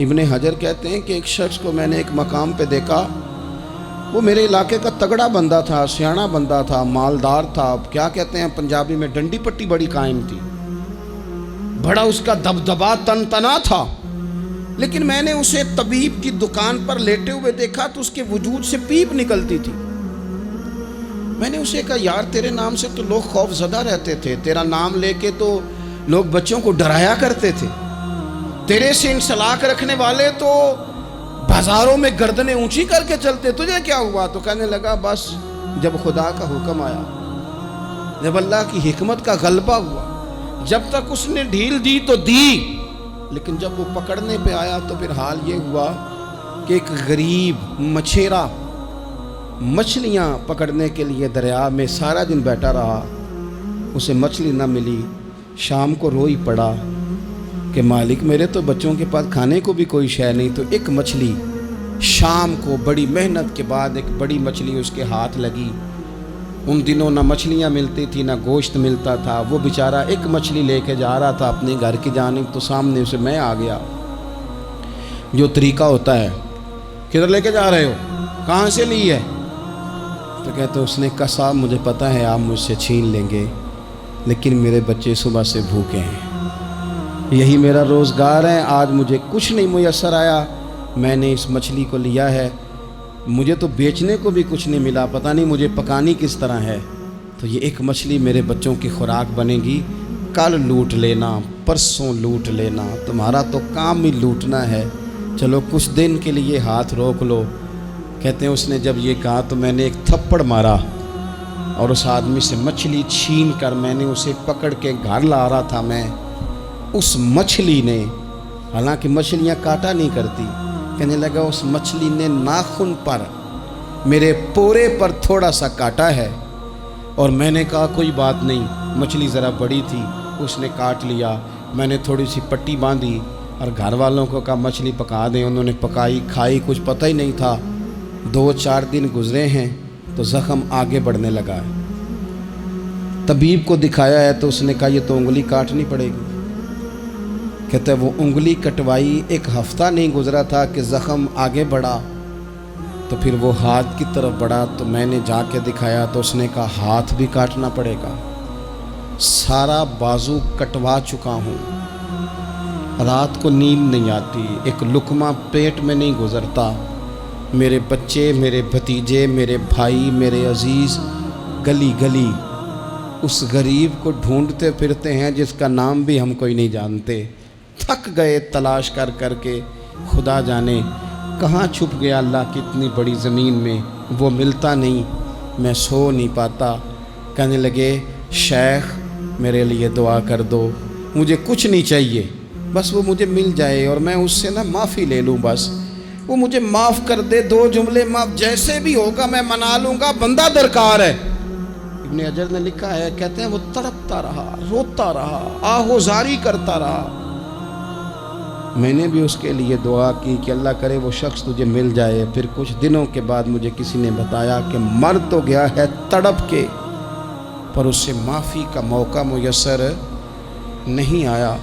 ابن حجر کہتے ہیں کہ ایک شخص کو میں نے ایک مقام پہ دیکھا، وہ میرے علاقے کا تگڑا بندہ تھا، سیاںا بندہ تھا، مالدار تھا، کیا کہتے ہیں پنجابی میں ڈنڈی پٹی بڑی قائم تھی، بڑا اس کا دبدبا تن تنا تھا، لیکن میں نے اسے طبیب کی دکان پر لیٹے ہوئے دیکھا تو اس کے وجود سے پیپ نکلتی تھی۔ میں نے اسے کہا یار تیرے نام سے تو لوگ خوف زدہ رہتے تھے، تیرا نام لے کے تو لوگ بچوں کو ڈرایا کرتے تھے، تیرے سے انسلاک رکھنے والے تو بازاروں میں گردنیں اونچی کر کے چلتے، تجھے کیا ہوا؟ تو کہنے لگا بس جب خدا کا حکم آیا، جب اللہ کی حکمت کا غلبہ ہوا، جب تک اس نے ڈھیل دی تو دی، لیکن جب وہ پکڑنے پہ آیا تو پھر حال یہ ہوا کہ ایک غریب مچھیرا مچھلیاں پکڑنے کے لیے دریا میں سارا دن بیٹھا رہا، اسے مچھلی نہ ملی، شام کو روئی پڑا کہ مالک میرے تو بچوں کے پاس کھانے کو بھی کوئی شے نہیں۔ تو ایک مچھلی شام کو بڑی محنت کے بعد ایک بڑی مچھلی اس کے ہاتھ لگی۔ ان دنوں نہ مچھلیاں ملتی تھی نہ گوشت ملتا تھا، وہ بیچارہ ایک مچھلی لے کے جا رہا تھا اپنے گھر کی جانب، تو سامنے اسے میں آ گیا۔ جو طریقہ ہوتا ہے، کدھر لے کے جا رہے ہو، کہاں سے لی ہے؟ تو کہتے اس نے کہا صاحب مجھے پتہ ہے آپ مجھ سے چھین لیں گے، لیکن میرے بچے صبح سے بھوکے ہیں، یہی میرا روزگار ہے، آج مجھے کچھ نہیں میسر آیا، میں نے اس مچھلی کو لیا ہے، مجھے تو بیچنے کو بھی کچھ نہیں ملا، پتہ نہیں مجھے پکانی کس طرح ہے، تو یہ ایک مچھلی میرے بچوں کی خوراک بنے گی، کل لوٹ لینا، پرسوں لوٹ لینا، تمہارا تو کام ہی لوٹنا ہے، چلو کچھ دن کے لیے ہاتھ روک لو۔ کہتے ہیں اس نے جب یہ کہا تو میں نے ایک تھپڑ مارا اور اس آدمی سے مچھلی چھین کر میں نے اسے پکڑ کے گھر لا رہا تھا میں، اس مچھلی نے، حالانکہ مچھلیاں کاٹا نہیں کرتی، کہنے لگا اس مچھلی نے ناخن پر میرے پورے پر تھوڑا سا کاٹا ہے، اور میں نے کہا کوئی بات نہیں، مچھلی ذرا بڑی تھی، اس نے کاٹ لیا، میں نے تھوڑی سی پٹی باندھی اور گھر والوں کو کہا مچھلی پکا دیں، انہوں نے پکائی کھائی، کچھ پتہ ہی نہیں تھا، 2-4 دن گزرے ہیں تو زخم آگے بڑھنے لگا ہے۔ طبیب کو دکھایا ہے تو اس نے کہا یہ تو انگلی کاٹنی پڑے گی۔ کہتا ہے وہ انگلی کٹوائی، 1 ہفتہ نہیں گزرا تھا کہ زخم آگے بڑھا، تو پھر وہ ہاتھ کی طرف بڑھا، تو میں نے جا کے دکھایا تو اس نے کہا ہاتھ بھی کاٹنا پڑے گا، سارا بازو کٹوا چکا ہوں، رات کو نیند نہیں آتی، ایک لقمہ پیٹ میں نہیں گزرتا، میرے بچے، میرے بھتیجے، میرے بھائی، میرے عزیز گلی گلی اس غریب کو ڈھونڈتے پھرتے ہیں جس کا نام بھی ہم کوئی نہیں جانتے، تھک گئے تلاش کر کر کے، خدا جانے کہاں چھپ گیا اللہ کی اتنی بڑی زمین میں، وہ ملتا نہیں، میں سو نہیں پاتا۔ کہنے لگے شیخ میرے لیے دعا کر دو، مجھے کچھ نہیں چاہیے، بس وہ مجھے مل جائے اور میں اس سے معافی لے لوں، بس وہ مجھے معاف کر دے، 2 جملے معاف، جیسے بھی ہوگا میں منا لوں گا، بندہ درکار ہے۔ ابن حجر نے لکھا ہے، کہتے ہیں وہ تڑپتا رہا، روتا رہا، آہوزاری کرتا رہا، میں نے بھی اس کے لیے دعا کی کہ اللہ کرے وہ شخص تجھے مل جائے۔ پھر کچھ دنوں کے بعد مجھے کسی نے بتایا کہ مر تو گیا ہے تڑپ کے، پر اس سے معافی کا موقع میسر نہیں آیا۔